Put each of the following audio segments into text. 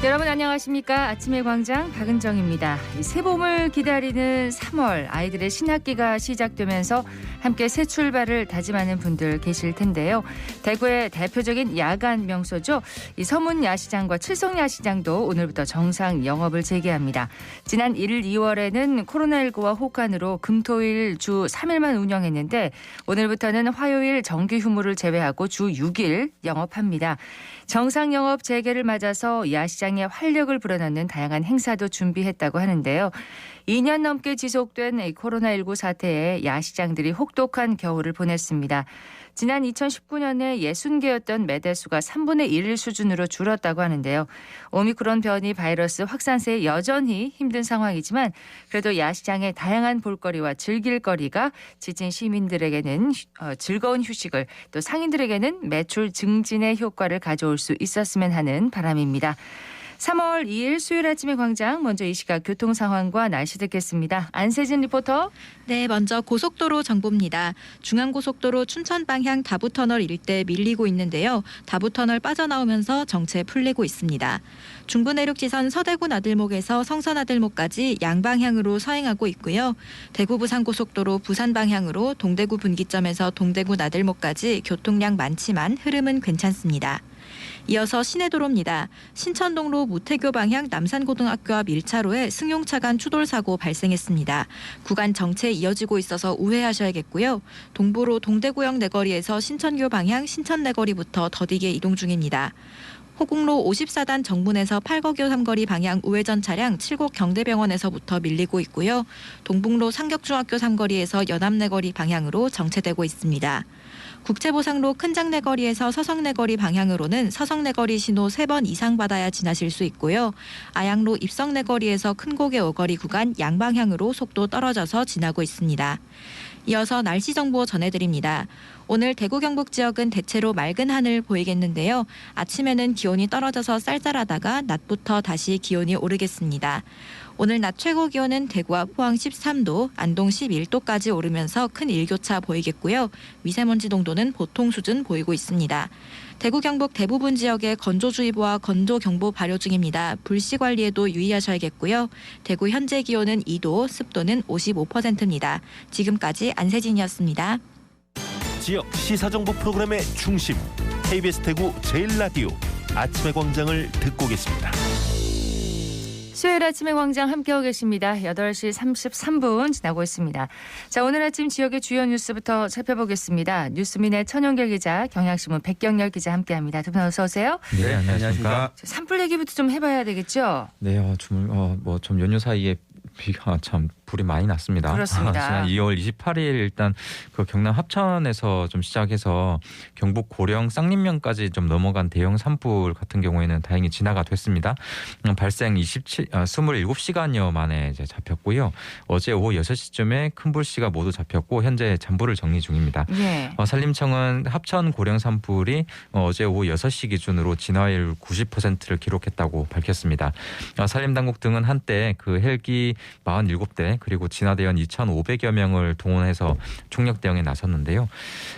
여러분 안녕하십니까? 아침의 광장 박은정입니다. 새봄을 기다리는 3월 아이들의 신학기가 시작되면서 함께 새 출발을 다짐하는 분들 계실 텐데요. 대구의 대표적인 야간 명소죠. 이 서문야시장과 칠성야시장도 오늘부터 정상 영업을 재개합니다. 지난 1일 2월에는 코로나19와 혹한으로 금토일 주 3일만 운영했는데 오늘부터는 화요일 정기 휴무를 제외하고 주 6일 영업합니다. 정상 영업 재개를 맞아서 야시장에 활력을 불어넣는 다양한 행사도 준비했다고 하는데요. 2년 넘게 지속된 코로나19 사태에 야시장들이 혹독한 겨울을 보냈습니다. 지난 2019년에 60개였던 매대수가 3분의 1 수준으로 줄었다고 하는데요. 오미크론 변이 바이러스 확산세에 여전히 힘든 상황이지만 그래도 야시장의 다양한 볼거리와 즐길거리가 지친 시민들에게는 즐거운 휴식을 또 상인들에게는 매출 증진의 효과를 가져올 수 있었으면 하는 바람입니다. 3월 2일 수요일 아침의 광장 먼저 이 시각 교통 상황과 날씨 듣겠습니다. 안세진 리포터. 네, 먼저 고속도로 정보입니다. 중앙고속도로 춘천 방향 다부터널 일대 밀리고 있는데요. 다부터널 빠져나오면서 정체 풀리고 있습니다. 중부내륙지선 서대구 나들목에서 성서 나들목까지 양방향으로 서행하고 있고요. 대구 부산고속도로 부산 방향으로 동대구 분기점에서 동대구 나들목까지 교통량 많지만 흐름은 괜찮습니다. 이어서 시내도로입니다. 신천동로 무태교 방향 남산고등학교 앞 1차로에 승용차 간 추돌사고 발생했습니다. 구간 정체 이어지고 있어서 우회하셔야겠고요. 동부로 동대구역 내거리에서 신천교 방향 신천내거리부터 더디게 이동 중입니다. 호국로 54단 정문에서 팔거교 삼거리 방향 우회전 차량 7곡 경대병원에서부터 밀리고 있고요. 동북로 상격중학교 삼거리에서 연암내거리 방향으로 정체되고 있습니다. 국제보상로 큰장내거리에서 서성내거리 방향으로는 서성내거리 신호 3번 이상 받아야 지나실 수 있고요. 아양로 입성내거리에서 큰고개 오거리 구간 양방향으로 속도 떨어져서 지나고 있습니다. 이어서 날씨 정보 전해드립니다. 오늘 대구 경북 지역은 대체로 맑은 하늘 보이겠는데요. 아침에는 기온이 떨어져서 쌀쌀하다가 낮부터 다시 기온이 오르겠습니다. 오늘 낮 최고 기온은 대구와 포항 13도, 안동 11도까지 오르면서 큰 일교차 보이겠고요. 미세먼지 농도는 보통 수준 보이고 있습니다. 대구 경북 대부분 지역에 건조주의보와 건조경보 발효 중입니다. 불씨 관리에도 유의하셔야겠고요. 대구 현재 기온은 2도, 습도는 55%입니다. 지금까지 안세진이었습니다. 지역 시사정보 프로그램의 중심, KBS 대구 제일라디오 아침의 광장을 듣고 계십니다. 수요일 아침의 광장 함께하고 계십니다. 8시 33분 지나고 있습니다. 자, 오늘 아침 지역의 주요 뉴스부터 살펴보겠습니다. 뉴스민의 천연결 기자, 경향신문 백경렬 기자 함께합니다. 두 분 어서 오세요. 네, 안녕하십니까. 산불 얘기부터 좀 해봐야 되겠죠? 네, 좀 연휴 사이에 비가 참 불이 많이 났습니다. 그렇습니다. 지난 2월 28일 일단 그 경남 합천에서 좀 시작해서 경북 고령 쌍림면까지 좀 넘어간 대형 산불 같은 경우에는 다행히 진화가 됐습니다. 발생 27시간여 만에 이제 잡혔고요. 어제 오후 6시쯤에 큰 불씨가 모두 잡혔고 현재 잔불을 정리 중입니다. 네. 산림청은 합천 고령 산불이 어제 오후 6시 기준으로 진화율 90%를 기록했다고 밝혔습니다. 산림당국 등은 한때 그 헬기 47대 그리고 진화대원 2,500여 명을 동원해서 총력 대응에 나섰는데요.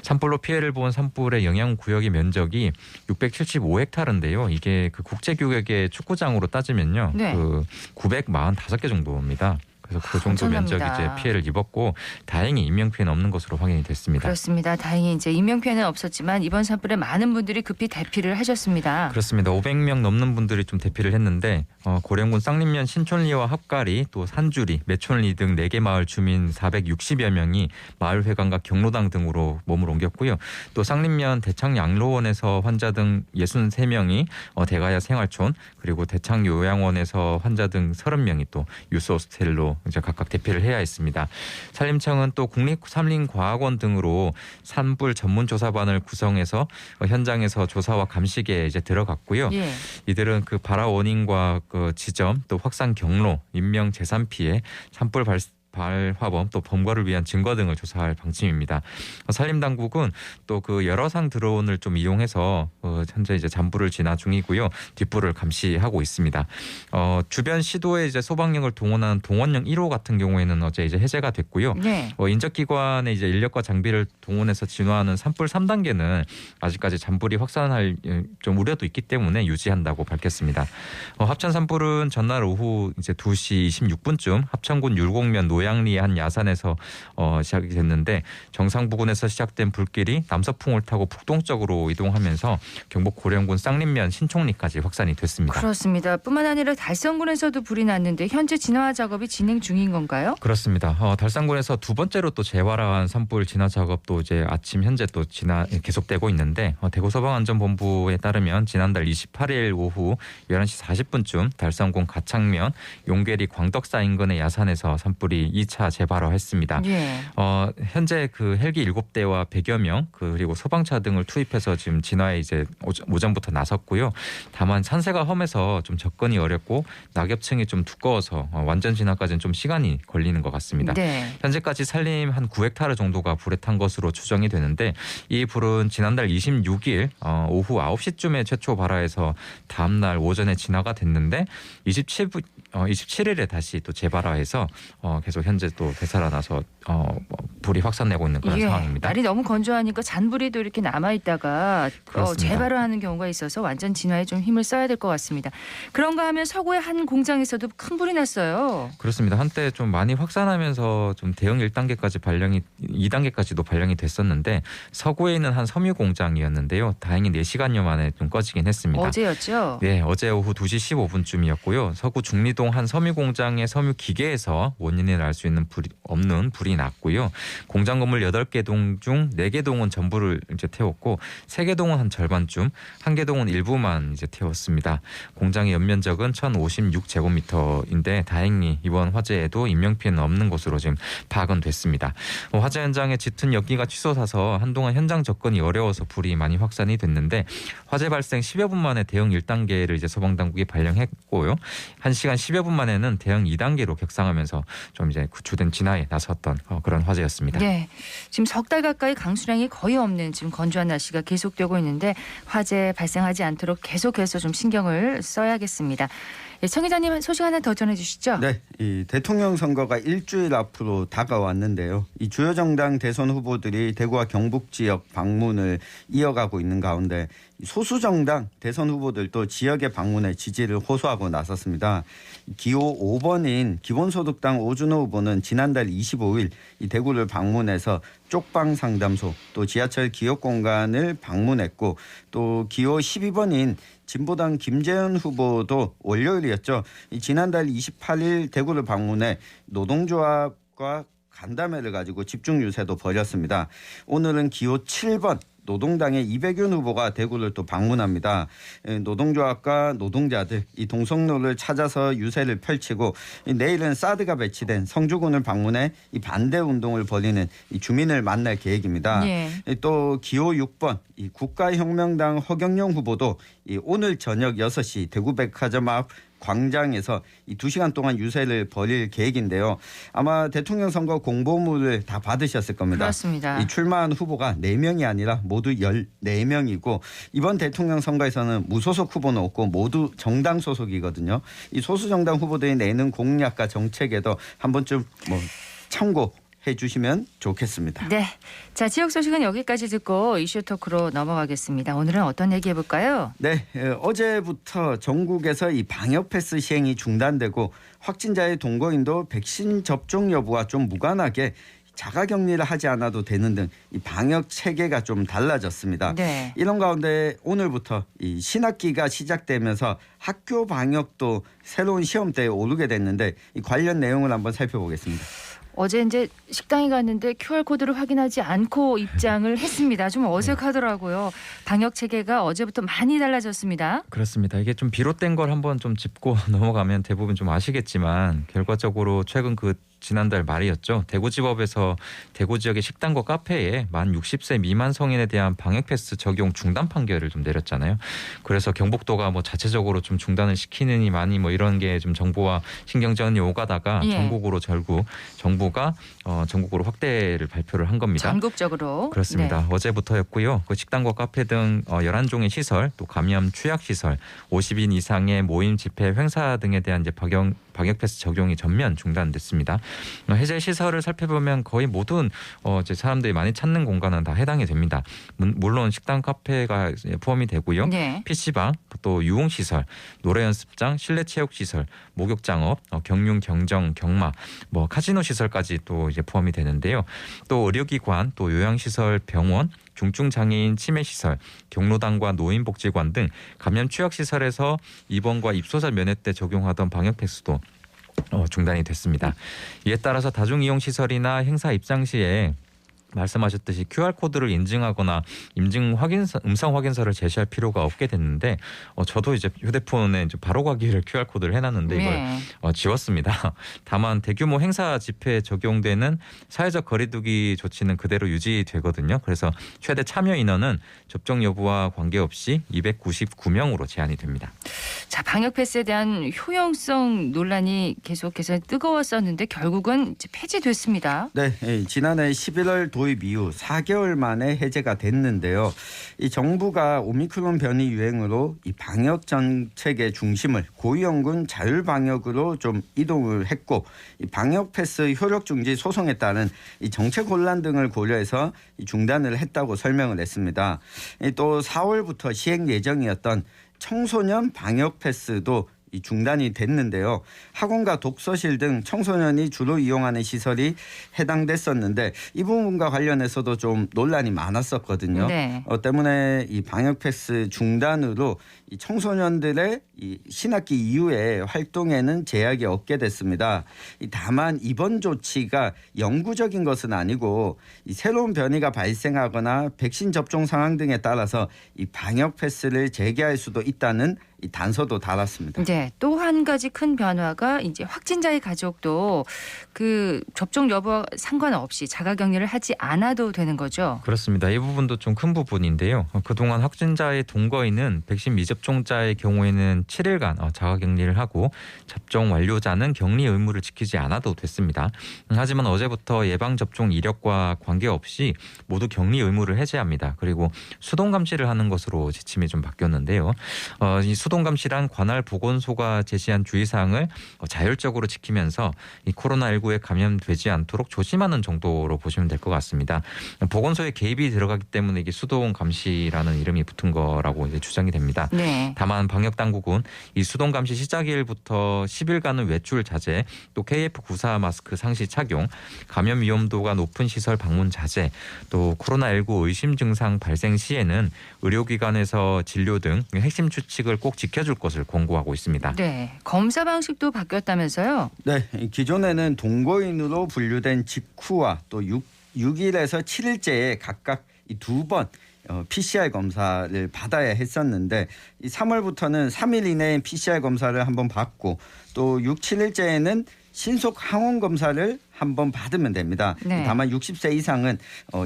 산불로 피해를 본 산불의 영향구역의 면적이 675헥타르인데요. 이게 그 국제규격의 축구장으로 따지면요. 네. 그 945개 정도입니다. 그래서 그 정도 면적이 이제 피해를 입었고 다행히 인명 피해는 없는 것으로 확인이 됐습니다. 그렇습니다. 다행히 이제 인명 피해는 없었지만 이번 산불에 많은 분들이 급히 대피를 하셨습니다. 그렇습니다. 500명 넘는 분들이 좀 대피를 했는데 고령군 쌍림면 신촌리와 합가리 또 산주리, 매촌리 등 4개 마을 주민 460여 명이 마을회관과 경로당 등으로 몸을 옮겼고요. 또 쌍림면 대창 양로원에서 환자 등 63명이 대가야 생활촌 그리고 대창 요양원에서 환자 등 30명이 또 유스 호스텔로 이제 각각 대피를 해야 했습니다. 산림청은 또 국립산림과학원 등으로 산불 전문조사반을 구성해서 현장에서 조사와 감식에 이제 들어갔고요. 예. 이들은 그 발화 원인과 그 지점 또 확산 경로, 인명 재산 피해, 산불 발화범 또 범과를 위한 증거 등을 조사할 방침입니다. 산림당국은 또 그 열화상 드론을 좀 이용해서 현재 이제 잔불을 진화 중이고요. 뒷불을 감시하고 있습니다. 주변 시도에 이제 소방력을 동원한 동원령 1호 같은 경우에는 어제 이제 해제가 됐고요. 네. 인적기관의 이제 인력과 장비를 동원해서 진화하는 산불 3단계는 아직까지 잔불이 확산할 좀 우려도 있기 때문에 유지한다고 밝혔습니다. 합천 산불은 전날 오후 이제 2시 26분쯤 합천군 율곡면 노양리의 한 야산에서 시작이 됐는데 정상 부근에서 시작된 불길이 남서풍을 타고 북동쪽으로 이동하면서 경북 고령군 쌍림면 신총리까지 확산이 됐습니다. 그렇습니다. 뿐만 아니라 달성군에서도 불이 났는데 현재 진화 작업이 진행 중인 건가요? 그렇습니다. 달산군에서 두 번째로 또 재활화한 산불 진화 작업도 이제 아침 현재 또 계속되고 있는데 대구소방안전본부에 따르면 지난달 28일 오후 11시 40분쯤 달산군 가창면 용계리 광덕사 인근의 야산에서 산불이 2차 재발화했습니다. 예. 현재 그 헬기 7대와 100여 명 그리고 소방차 등을 투입해서 지금 진화에 이제 오전부터 나섰고요. 다만 산세가 험해서 좀 접근이 어렵고 낙엽층이 좀 두꺼워서 완전 진화까지는 좀 시간이 걸리는 것 같습니다. 네. 현재까지 산림 한 9헥타르 정도가 불에 탄 것으로 추정이 되는데 이 불은 지난달 26일 오후 9시쯤에 최초 발화해서 다음날 오전에 진화가 됐는데 27일에 다시 또 재발화해서 계속 현재 또 되살아나서 불이 확산되고 있는 그런 상황입니다. 날이 너무 건조하니까 잔불이 또 이렇게 남아있다가 그렇습니다. 재발화하는 경우가 있어서 완전 진화에 좀 힘을 써야 될 것 같습니다. 그런가 하면 서구의 한 공장에서도 큰 불이 났어요. 그렇습니다. 한때 좀 많이 확산하면서 좀 대형 1단계까지 2단계까지도 발령이 됐었는데 서구에 있는 한 섬유 공장이었는데요. 다행히 4시간여 만에 좀 꺼지긴 했습니다. 어제였죠? 네, 어제 오후 2시 15분쯤이었고요. 서구 중리동 한 섬유 공장의 섬유 기계에서 원인을 알 수 있는 불이 났고요. 공장 건물 8개 동 중 4개 동은 전부를 이제 태웠고 3개 동은 한 절반쯤, 1개 동은 일부만 이제 태웠습니다. 공장의 연면적은 1,056제곱미터인데 다행히 이번 화재에도 인명 피해는 없는 것으로 지금 파악은 됐습니다. 화재 현장에 짙은 연기가 치솟아서 한동안 현장 접근이 어려워서 불이 많이 확산이 됐는데 화재 발생 10여 분 만에 대형 1단계를 이제 소방당국이 발령했고요. 1시간 10여 분 만에는 대형 2단계로 격상하면서 좀 이제 구축된 진화에 나섰던 그런 화재였습니다. 네, 지금 석 달 가까이 강수량이 거의 없는 지금 건조한 날씨가 계속되고 있는데 화재 발생하지 않도록 계속해서 좀 신경을 써야겠습니다. 청 기자님 소식 하나 더 전해주시죠. 네, 이 대통령 선거가 일주일 앞으로 다가왔는데요. 이 주요 정당 대선 후보들이 대구와 경북 지역 방문을 이어가고 있는 가운데 소수 정당 대선 후보들도 지역의 방문에 지지를 호소하고 나섰습니다. 기호 5번인 기본소득당 오준호 후보는 지난달 25일 이 대구를 방문해서 쪽방 상담소 또 지하철 기업 공간을 방문했고 또 기호 12번인 진보당 김재현 후보도 월요일이었죠. 지난달 28일 대구를 방문해 노동조합과 간담회를 가지고 집중 유세도 벌였습니다. 오늘은 기호 7번 노동당의 이백윤 후보가 대구를 또 방문합니다. 노동조합과 노동자들 이 동성로를 찾아서 유세를 펼치고 내일은 사드가 배치된 성주군을 방문해 이 반대 운동을 벌이는 이 주민을 만날 계획입니다. 예. 또 기호 6번 이 국가혁명당 허경영 후보도 이 오늘 저녁 6시 대구백화점 앞 광장에서 이 2시간 동안 유세를 벌일 계획인데요. 아마 대통령 선거 공보물을 다 받으셨을 겁니다. 그렇습니다. 이 출마한 후보가 4명이 아니라 모두 14명이고 이번 대통령 선거에서는 무소속 후보는 없고 모두 정당 소속이거든요. 이 소수 정당 후보들이 내는 공약과 정책에도 한 번쯤 참고해 주시면 좋겠습니다. 네, 자 지역 소식은 여기까지 듣고 이슈 토크로 넘어가겠습니다. 오늘은 어떤 얘기 해볼까요? 네, 어제부터 전국에서 이 방역 패스 시행이 중단되고 확진자의 동거인도 백신 접종 여부와 좀 무관하게 자가격리를 하지 않아도 되는 등 이 방역 체계가 좀 달라졌습니다. 네. 이런 가운데 오늘부터 이 신학기가 시작되면서 학교 방역도 새로운 시험대에 오르게 됐는데 이 관련 내용을 한번 살펴보겠습니다. 어제 이제 식당에 갔는데 QR코드를 확인하지 않고 입장을 했습니다. 좀 어색하더라고요. 방역 체계가 어제부터 많이 달라졌습니다. 그렇습니다. 이게 좀 비롯된 걸 한번 좀 짚고 넘어가면 대부분 좀 아시겠지만 결과적으로 최근 그 지난달 말이었죠. 대구지법에서 대구 지역의 식당과 카페에 만 60세 미만 성인에 대한 방역 패스 적용 중단 판결을 좀 내렸잖아요. 그래서 경북도가 뭐 자체적으로 좀 중단을 시키느니 많이 뭐 이런 게 좀 정부와 신경전이 오가다가 예. 전국으로 결국 정부가 전국으로 확대를 발표를 한 겁니다. 전국적으로. 그렇습니다. 네. 어제부터였고요. 그 식당과 카페 등 11종의 시설, 또 감염 취약 시설, 50인 이상의 모임 집회 행사 등에 대한 이제 방역 패스 적용이 전면 중단됐습니다. 해제 시설을 살펴보면 거의 모든 이제 사람들이 많이 찾는 공간은 다 해당이 됩니다. 물론 식당, 카페가 포함이 되고요. 네. PC방, 또 유흥시설, 노래연습장, 실내체육시설, 목욕장업, 경륜, 경정, 경마, 뭐 카지노 시설까지 또 이제 포함이 되는데요. 또 의료기관, 또 요양시설, 병원, 중증장애인 치매시설, 경로당과 노인복지관 등 감염 취약시설에서 입원과 입소자 면회 때 적용하던 방역 패스도 중단이 됐습니다. 이에 따라서 다중이용시설이나 행사 입장 시에 말씀하셨듯이 QR코드를 인증하거나 음성 확인서를 제시할 필요가 없게 됐는데 저도 이제 휴대폰에 이제 바로 가기를 QR코드를 해놨는데 이걸 네. 지웠습니다. 다만 대규모 행사 집회에 적용되는 사회적 거리두기 조치는 그대로 유지되거든요. 그래서 최대 참여 인원은 접종 여부와 관계없이 299명으로 제한이 됩니다. 자, 방역 패스에 대한 효용성 논란이 계속해서 뜨거웠었는데 결국은 이제 폐지됐습니다. 네, 지난해 11월 도입 이후 4개월 만에 해제가 됐는데요. 이 정부가 오미크론 변이 유행으로 이 방역 정책의 중심을 고위험군 자율방역으로 좀 이동을 했고, 이 방역 패스 효력 중지 소송에 따른 이 정책 혼란 등을 고려해서 이 중단을 했다고 설명을 했습니다. 또 4월부터 시행 예정이었던 청소년 방역 패스도 이 중단이 됐는데요. 학원과 독서실 등 청소년이 주로 이용하는 시설이 해당됐었는데 이 부분과 관련해서도 좀 논란이 많았었거든요. 네. 때문에 이 방역 패스 중단으로 이 청소년들의 이 신학기 이후에 활동에는 제약이 없게 됐습니다. 다만 이번 조치가 영구적인 것은 아니고 이 새로운 변이가 발생하거나 백신 접종 상황 등에 따라서 이 방역 패스를 재개할 수도 있다는 이 단서도 달았습니다. 네, 또 한 가지 큰 변화가 이제 확진자의 가족도 그 접종 여부와 상관없이 자가격리를 하지 않아도 되는 거죠. 그렇습니다. 이 부분도 좀 큰 부분인데요. 그동안 확진자의 동거인은 백신 미접종자의 경우에는 7일간 자가격리를 하고 접종 완료자는 격리 의무를 지키지 않아도 됐습니다. 하지만 어제부터 예방접종 이력과 관계없이 모두 격리 의무를 해제합니다. 그리고 수동감시를 하는 것으로 지침이 좀 바뀌었는데요. 이 수동감시란 관할 보건소가 제시한 주의사항을 자율적으로 지키면서 이 코로나19에 감염되지 않도록 조심하는 정도로 보시면 될 것 같습니다. 보건소에 개입이 들어가기 때문에 이게 수동감시라는 이름이 붙은 거라고 이제 주장이 됩니다. 네. 다만 방역당국은 이 수동감시 시작일부터 10일간은 외출 자제, 또 KF94 마스크 상시 착용, 감염 위험도가 높은 시설 방문 자제, 또 코로나19 의심 증상 발생 시에는 의료기관에서 진료 등 핵심 추칙을 꼭 지켜줄 것을 권고하고 있습니다. 네, 검사 방식도 바뀌었다면서요? 네, 기존에는 동거인으로 분류된 직후와 또 6일에서 7일째에 각각 이 2번 PCR 검사를 받아야 했었는데 이 3월부터는 3일 이내에 PCR 검사를 한번 받고 또 6, 7일째에는 신속 항원 검사를 한번 받으면 됩니다. 네. 다만 60세 이상은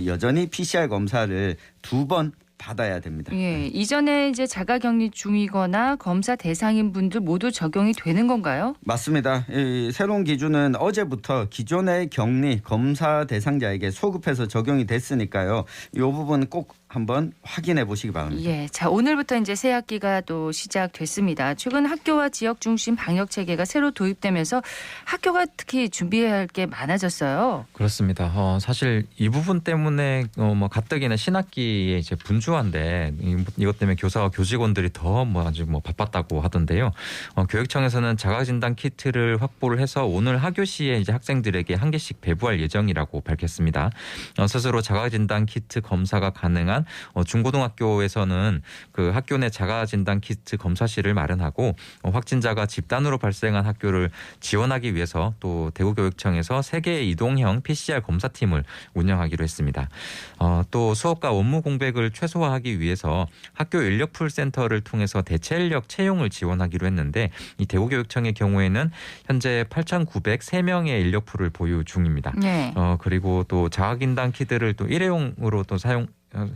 여전히 PCR 검사를 2번 받아야 됩니다. 예, 이전에 이제 자가격리 중이거나 검사 대상인 분들 모두 적용이 되는 건가요? 맞습니다. 이 새로운 기준은 어제부터 기존의 격리 검사 대상자에게 소급해서 적용이 됐으니까요. 이 부분 꼭 한번 확인해 보시기 바랍니다. 예, 자 오늘부터 이제 새 학기가 또 시작됐습니다. 최근 학교와 지역 중심 방역 체계가 새로 도입되면서 학교가 특히 준비해야 할 게 많아졌어요. 그렇습니다. 사실 이 부분 때문에 뭐 가뜩이나 신학기에 이제 분주한데 이것 때문에 교사와 교직원들이 더 아주 바빴다고 하던데요. 교육청에서는 자가진단 키트를 확보를 해서 오늘 하교 시에 이제 학생들에게 한 개씩 배부할 예정이라고 밝혔습니다. 스스로 자가진단 키트 검사가 가능한 있지만 중고등학교에서는 그 학교 내 자가진단 키트 검사실을 마련하고 확진자가 집단으로 발생한 학교를 지원하기 위해서 또 대구교육청에서 3개의 이동형 PCR 검사팀을 운영하기로 했습니다. 또 수업과 업무 공백을 최소화하기 위해서 학교 인력풀 센터를 통해서 대체 인력 채용을 지원하기로 했는데 이 대구교육청의 경우에는 현재 8,903명의 인력풀을 보유 중입니다. 네. 그리고 또 자가진단 키트를 또 일회용으로 또 사용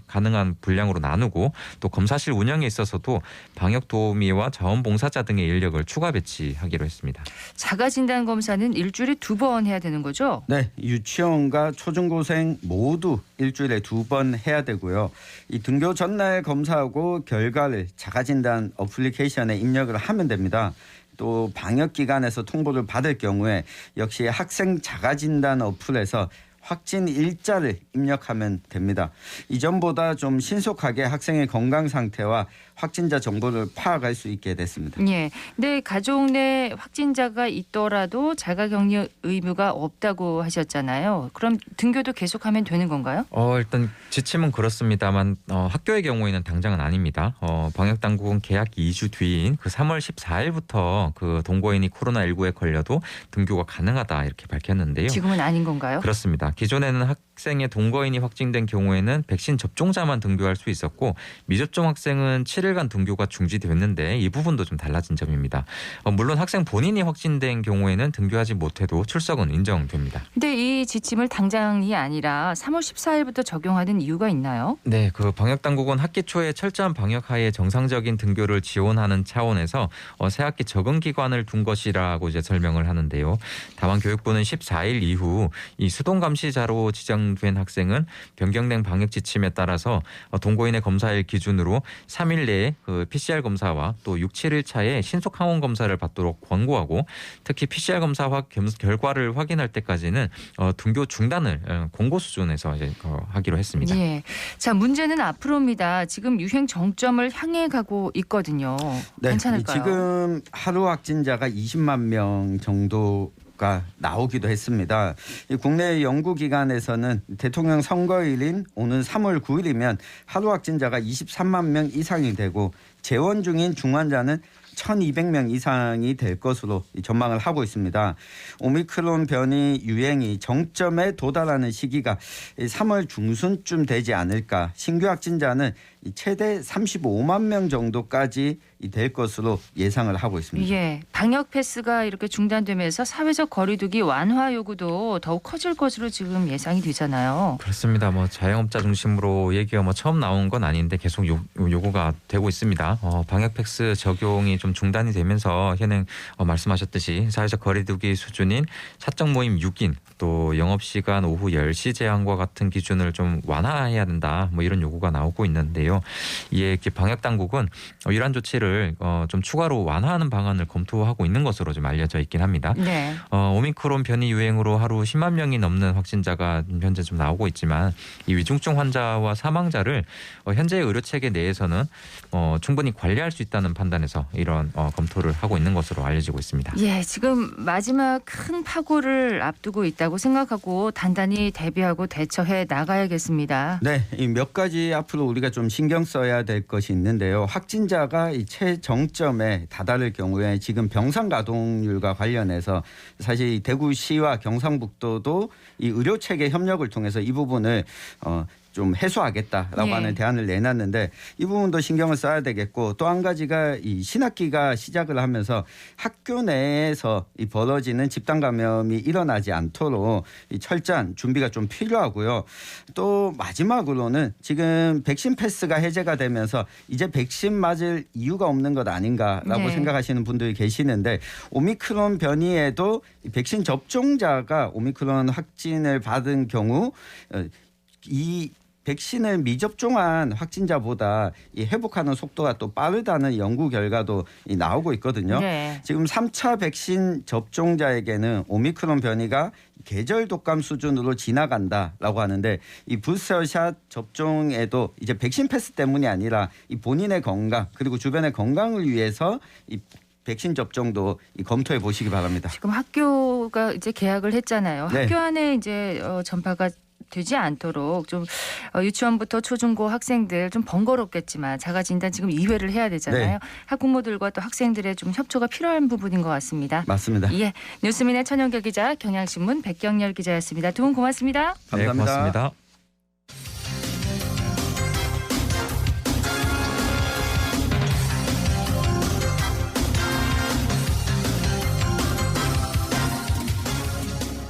가능한 분량으로 나누고 또 검사실 운영에 있어서도 방역 도우미와 자원봉사자 등의 인력을 추가 배치하기로 했습니다. 자가진단 검사는 일주일에 2번 해야 되는 거죠? 네, 유치원과 초중고생 모두 일주일에 2번 해야 되고요. 이 등교 전날 검사하고 결과를 자가진단 어플리케이션에 입력을 하면 됩니다. 또 방역기관에서 통보를 받을 경우에 역시 학생 자가진단 어플에서 확진 일자를 입력하면 됩니다. 이전보다 좀 신속하게 학생의 건강 상태와 확진자 정보를 파악할 수 있게 됐습니다. 예. 근데 가족 내 확진자가 있더라도 자가격리 의무가 없다고 하셨잖아요. 그럼 등교도 계속하면 되는 건가요? 일단 지침은 그렇습니다만 학교의 경우에는 당장은 아닙니다. 방역 당국은 개학 2주 뒤인 그 3월 14일부터 그 동거인이 코로나19에 걸려도 등교가 가능하다 이렇게 밝혔는데요. 지금은 아닌 건가요? 그렇습니다. 기존에는 학생의 동거인이 확진된 경우에는 백신 접종자만 등교할 수 있었고 미접종 학생은 7일간 등교가 중지됐는데 이 부분도 좀 달라진 점입니다. 물론 학생 본인이 확진된 경우에는 등교하지 못해도 출석은 인정됩니다. 근데 이 지침을 당장이 아니라 3월 14일부터 적용하는 이유가 있나요? 네, 그 방역 당국은 학기 초에 철저한 방역하에 정상적인 등교를 지원하는 차원에서 새학기 적응 기간을 둔 것이라고 이제 설명을 하는데요. 다만 교육부는 14일 이후 이 수동 감시자로 지정된 학생은 변경된 방역 지침에 따라서 동거인의 검사일 기준으로 3일 내에 그 PCR 검사와 또 6, 7일 차에 신속 항원 검사를 받도록 권고하고 특히 PCR 검사 결과를 확인할 때까지는 등교 중단을 공고 수준에서 이제 하기로 했습니다. 예. 자, 문제는 앞으로입니다. 지금 유행 정점을 향해 가고 있거든요. 네, 괜찮을까요? 지금 하루 확진자가 20만 명 정도가 나오기도 했습니다. 이 국내 연구기관에서는 대통령 선거일인 오는 3월 9일이면 하루 확진자가 23만 명 이상이 되고 재원 중인 중환자는 1,200명 이상이 될 것으로 전망을 하고 있습니다. 오미크론 변이 유행이 정점에 도달하는 시기가 3월 중순쯤 되지 않을까. 신규 확진자는 최대 35만 명 정도까지 될 것으로 예상을 하고 있습니다. 예, 방역 패스가 이렇게 중단되면서 사회적 거리두기 완화 요구도 더욱 커질 것으로 지금 예상이 되잖아요. 그렇습니다. 자영업자 중심으로 얘기가 처음 나온 건 아닌데 계속 요구가 되고 있습니다. 방역 패스 적용이 좀 중단이 되면서 현행 말씀하셨듯이 사회적 거리두기 수준인 사적 모임 6인 또 영업시간 오후 10시 제한과 같은 기준을 좀 완화해야 된다. 이런 요구가 나오고 있는데요. 이에 방역 당국은 이러한 조치를 좀 추가로 완화하는 방안을 검토하고 있는 것으로 좀 알려져 있긴 합니다. 네. 오미크론 변이 유행으로 하루 10만 명이 넘는 확진자가 현재 좀 나오고 있지만 이 위중증 환자와 사망자를 현재의 의료 체계 내에서는 충분히 관리할 수 있다는 판단에서 이런 검토를 하고 있는 것으로 알려지고 있습니다. 예, 지금 마지막 큰 파고를 앞두고 있다고 생각하고 단단히 대비하고 대처해 나가야겠습니다. 네, 이 몇 가지 앞으로 우리가 좀 신경 써야 될 것이 있는데요. 확진자가 이 최정점에 다다를 경우에 지금 병상 가동률과 관련해서 사실 대구시와 경상북도도 이 의료 체계 협력을 통해서 이 부분을 좀 해소하겠다라고 하는 대안을 내놨는데 이 부분도 신경을 써야 되겠고 또 한 가지가 이 신학기가 시작을 하면서 학교 내에서 이 벌어지는 집단 감염이 일어나지 않도록 이 철저한 준비가 좀 필요하고요. 또 마지막으로는 지금 백신 패스가 해제가 되면서 이제 백신 맞을 이유가 없는 것 아닌가라고 생각하시는 분들이 계시는데 오미크론 변이에도 백신 접종자가 오미크론 확진을 받은 경우 이 백신을 미접종한 확진자보다 이 회복하는 속도가 또 빠르다는 연구 결과도 나오고 있거든요. 네. 지금 3차 백신 접종자에게는 오미크론 변이가 계절 독감 수준으로 지나간다라고 하는데 이 부스터샷 접종에도 이제 백신 패스 때문이 아니라 이 본인의 건강 그리고 주변의 건강을 위해서 이 백신 접종도 검토해 보시기 바랍니다. 지금 학교가 이제 개학을 했잖아요. 네. 학교 안에 이제 전파가 되지 않도록 좀 유치원부터 초중고 학생들 좀 번거롭겠지만 자가진단 지금 2회를 해야 되잖아요. 네. 학부모들과 또 학생들의 좀 협조가 필요한 부분인 것 같습니다. 맞습니다. 예, 뉴스민의 천연결 기자, 경향신문 백경열 기자였습니다. 두 분 고맙습니다. 네, 감사합니다. 고맙습니다.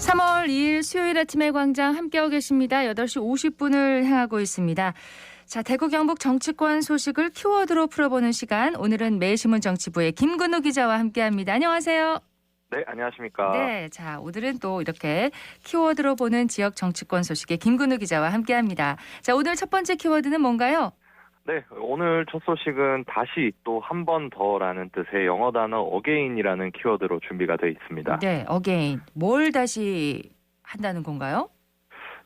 (3월 2일) 수요일 아침의 광장 함께하고 계십니다. 8시 50분을 향하고 있습니다. 자, 대구 경북 정치권 소식을 키워드로 풀어보는 시간. 오늘은 매일신문 정치부의 김근우 기자와 함께합니다. 안녕하세요. 네, 안녕하십니까. 네, 자, 오늘은 또 이렇게 키워드로 보는 지역 정치권 소식의 김근우 기자와 함께합니다. 자, 오늘 첫 번째 키워드는 뭔가요? 네, 오늘 첫 소식은 다시 또 한 번 더라는 뜻의 영어 단어 again이라는 키워드로 준비가 되어 있습니다. 네, again. 뭘 다시 한다는 건가요?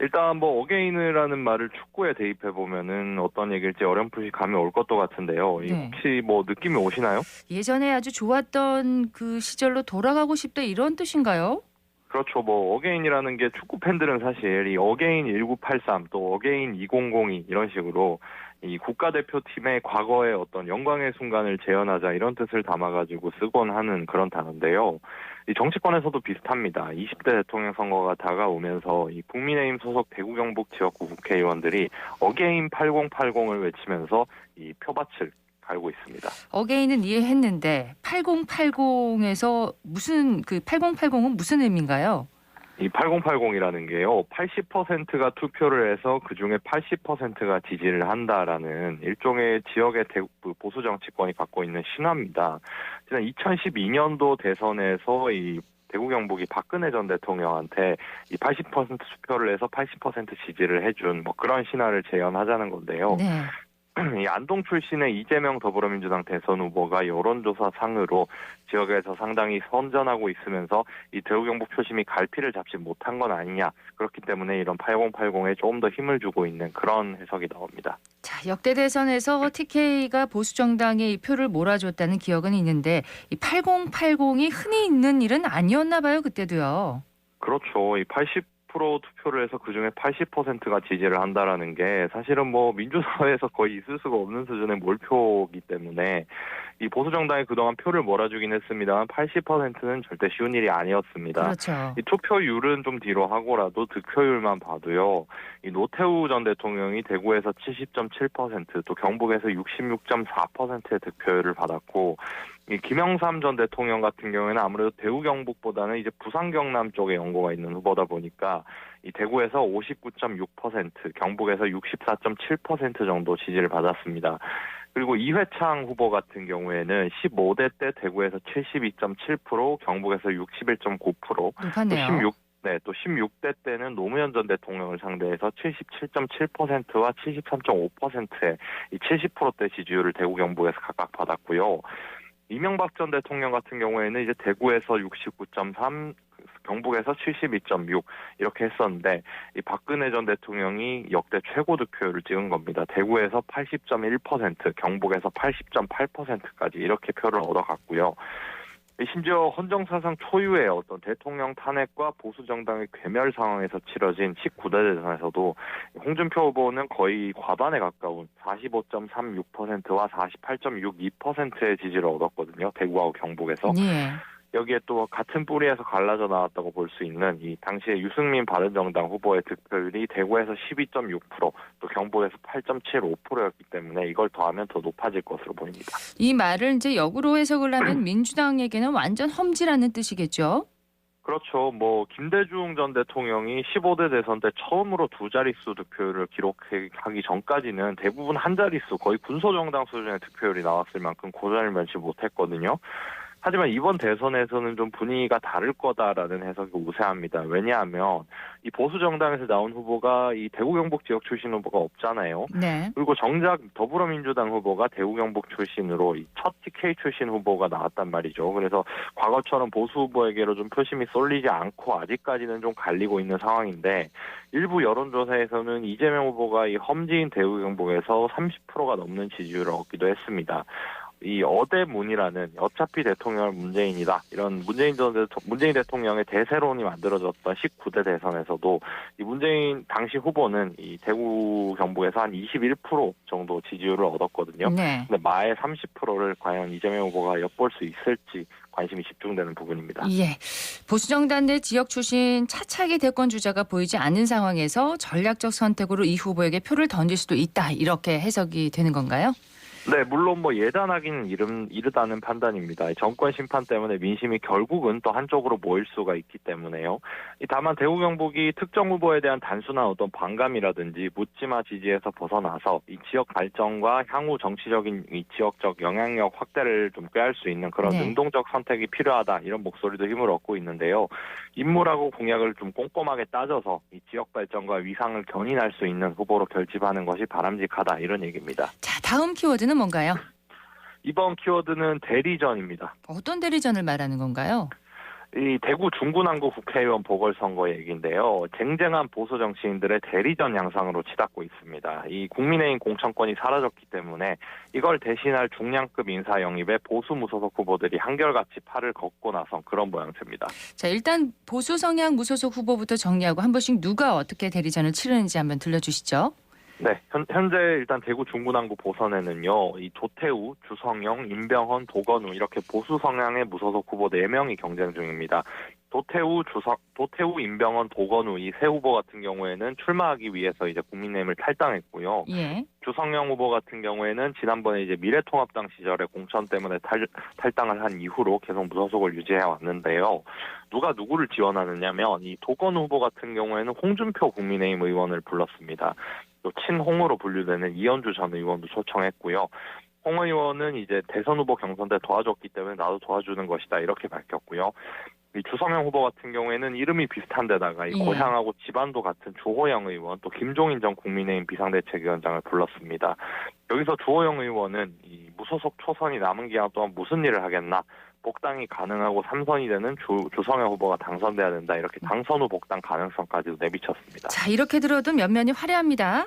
일단 뭐 again이라는 말을 축구에 대입해 보면은 어떤 얘기일지 어렴풋이 감이 올 것도 같은데요. 네. 혹시 뭐 느낌이 오시나요? 예전에 아주 좋았던 그 시절로 돌아가고 싶다 이런 뜻인가요? 그렇죠. 뭐 again이라는 게 축구 팬들은 사실 이 again 1983 또 again 2002 이런 식으로 이 국가대표팀의 과거의 어떤 영광의 순간을 재현하자 이런 뜻을 담아가지고 쓰곤 하는 그런 단어인데요. 이 정치권에서도 비슷합니다. 20대 대통령 선거가 다가오면서 이 국민의힘 소속 대구 경북 지역구 국회의원들이 again 8080을 외치면서 이 표밭을 갈고 있습니다. 어게인은 이해했는데 8080에서 무슨 그 8080은 무슨 의미인가요? 이 8080이라는 게요. 80%가 투표를 해서 그중에 80%가 지지를 한다라는 일종의 지역의 보수 정치권이 갖고 있는 신화입니다. 지난 2012년도 대선에서 이 대구 경북이 박근혜 전 대통령한테 이 80% 투표를 해서 80% 지지를 해준 뭐 그런 신화를 재현하자는 건데요. 네. 이 안동 출신의 이재명 더불어민주당 대선 후보가 여론조사 상으로 지역에서 상당히 선전하고 있으면서 이 대구 경북 표심이 갈피를 잡지 못한 건 아니냐. 그렇기 때문에 이런 8080에 조금 더 힘을 주고 있는 그런 해석이 나옵니다. 자, 역대 대선에서 TK가 보수 정당에 이 표를 몰아줬다는 기억은 있는데 이 8080이 흔히 있는 일은 아니었나 봐요, 그때도요. 그렇죠. 이 80% 투표를 해서 그중에 80%가 지지를 한다라는 게 사실은 뭐 민주사회에서 거의 있을 수가 없는 수준의 몰표이기 때문에 이 보수 정당이 그동안 표를 몰아주긴 했습니다만 80%는 절대 쉬운 일이 아니었습니다. 그렇죠. 이 투표율은 좀 뒤로 하고라도 득표율만 봐도요. 이 노태우 전 대통령이 대구에서 70.7% 또 경북에서 66.4%의 득표율을 받았고 이 김영삼 전 대통령 같은 경우에는 아무래도 대구 경북보다는 이제 부산 경남 쪽에 연고가 있는 후보다 보니까 이 대구에서 59.6%, 경북에서 64.7% 정도 지지를 받았습니다. 그리고 이회창 후보 같은 경우에는 15대 때 대구에서 72.7%, 경북에서 61.9%, 높았네요. 또 16대 때는 노무현 전 대통령을 상대해서 77.7%와 73.5%의 이 70%대 지지율을 대구 경북에서 각각 받았고요. 이명박 전 대통령 같은 경우에는 이제 대구에서 69.3, 경북에서 72.6 이렇게 했었는데 이 박근혜 전 대통령이 역대 최고 득표율을 찍은 겁니다. 대구에서 80.1%, 경북에서 80.8%까지 이렇게 표를 얻어갔고요. 심지어 헌정사상 초유의 어떤 대통령 탄핵과 보수 정당의 괴멸 상황에서 치러진 19대 대선에서도 홍준표 후보는 거의 과반에 가까운 45.36%와 48.62%의 지지를 얻었거든요. 대구하고 경북에서. 예. 여기에 또 같은 뿌리에서 갈라져 나왔다고 볼 수 있는 이 당시에 유승민 바른정당 후보의 득표율이 대구에서 12.6%, 또 경북에서 8.75%였기 때문에 이걸 더하면 더 높아질 것으로 보입니다. 이 말을 이제 역으로 해석을 하면 민주당에게는 완전 험지라는 뜻이겠죠? 그렇죠. 뭐 김대중 전 대통령이 15대 대선 때 처음으로 두 자릿수 득표율을 기록하기 전까지는 대부분 한 자릿수, 거의 군소정당 수준의 득표율이 나왔을 만큼 고전을 면치 못했거든요. 하지만 이번 대선에서는 좀 분위기가 다를 거다라는 해석이 우세합니다. 왜냐하면 이 보수 정당에서 나온 후보가 이 대구 경북 지역 출신 후보가 없잖아요. 네. 그리고 정작 더불어민주당 후보가 대구 경북 출신으로 이 첫 TK 출신 후보가 나왔단 말이죠. 그래서 과거처럼 보수 후보에게로 좀 표심이 쏠리지 않고 아직까지는 좀 갈리고 있는 상황인데 일부 여론조사에서는 이재명 후보가 이 험지인 대구 경북에서 30%가 넘는 지지율을 얻기도 했습니다. 이 어대문이라는 어차피 대통령은 문재인이다. 이런 문재인 대통령의 대세론이 만들어졌던 19대 대선에서도 이 문재인 당시 후보는 이 대구 경북에서 한 21% 정도 지지율을 얻었거든요. 네. 근데 마의 30%를 과연 이재명 후보가 엿볼 수 있을지 관심이 집중되는 부분입니다. 예. 보수정당 내 지역 출신 차차기 대권 주자가 보이지 않는 상황에서 전략적 선택으로 이 후보에게 표를 던질 수도 있다. 이렇게 해석이 되는 건가요? 네, 물론 예단하기는 이르다는 판단입니다. 정권 심판 때문에 민심이 결국은 또 한쪽으로 모일 수가 있기 때문에요. 다만 대구 경북이 특정 후보에 대한 단순한 어떤 반감이라든지 묻지마 지지에서 벗어나서 이 지역 발전과 향후 정치적인 이 지역적 영향력 확대를 좀 꾀할 수 있는 그런 네. 능동적 선택이 필요하다. 이런 목소리도 힘을 얻고 있는데요. 인물하고 공약을 좀 꼼꼼하게 따져서 이 지역 발전과 위상을 견인할 수 있는 후보로 결집하는 것이 바람직하다. 이런 얘기입니다. 자, 다음 키워드는 뭔가요? 이번 키워드는 대리전입니다. 어떤 대리전을 말하는 건가요? 이 대구 중구난구 국회의원 보궐선거 얘기인데요. 쟁쟁한 보수 정치인들의 대리전 양상으로 치닫고 있습니다. 이 국민의힘 공천권이 사라졌기 때문에 이걸 대신할 중량급 인사 영입에 보수 무소속 후보들이 한결같이 팔을 걷고 나선 그런 모양새입니다. 자, 일단 보수 성향 무소속 후보부터 정리하고 한 번씩 누가 어떻게 대리전을 치르는지 한번 들려주시죠. 네, 현재 일단 대구 중구난구 보선에는요, 이 조태우, 주성영, 임병헌, 도건우 이렇게 보수 성향의 무소속 후보 4명이 경쟁 중입니다. 도태우, 임병헌, 도건우 이 세 후보 같은 경우에는 출마하기 위해서 이제 국민의힘을 탈당했고요. 예. 주성영 후보 같은 경우에는 지난번에 이제 미래통합당 시절에 공천 때문에 탈당을 한 이후로 계속 무소속을 유지해 왔는데요. 누가 누구를 지원하느냐면 이 도건우 후보 같은 경우에는 홍준표 국민의힘 의원을 불렀습니다. 또 친홍으로 분류되는 이현주 전 의원도 초청했고요. 홍 의원은 이제 대선 후보 경선 때 도와줬기 때문에 나도 도와주는 것이다 이렇게 밝혔고요. 이 주성영 후보 같은 경우에는 이름이 비슷한데다가 이 고향하고 집안도 같은 주호영 의원 또 김종인 전 국민의힘 비상대책위원장을 불렀습니다. 여기서 주호영 의원은 이 무소속 초선이 남은 기간 동안 무슨 일을 하겠나? 복당이 가능하고 3선이 되는 주성영 후보가 당선돼야 된다. 이렇게 당선 후 복당 가능성까지도 내비쳤습니다. 자, 이렇게 들어도 면면이 화려합니다.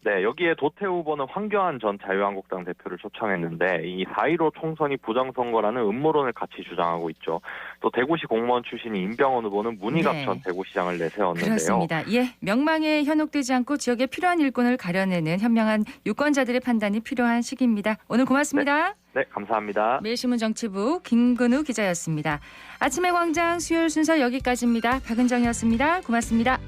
네, 여기에 도태우 후보는 황교안 전 자유한국당 대표를 초청했는데 이 4.15 총선이 부정선거라는 음모론을 같이 주장하고 있죠. 또 대구시 공무원 출신인 임병헌 후보는 문희갑 네. 전 대구시장을 내세웠는데요. 그렇습니다. 예, 명망에 현혹되지 않고 지역의 필요한 일꾼을 가려내는 현명한 유권자들의 판단이 필요한 시기입니다. 오늘 고맙습니다. 네, 감사합니다. 매일신문 정치부 김근우 기자였습니다. 아침의 광장 수요일 순서 여기까지입니다. 박은정이었습니다. 고맙습니다.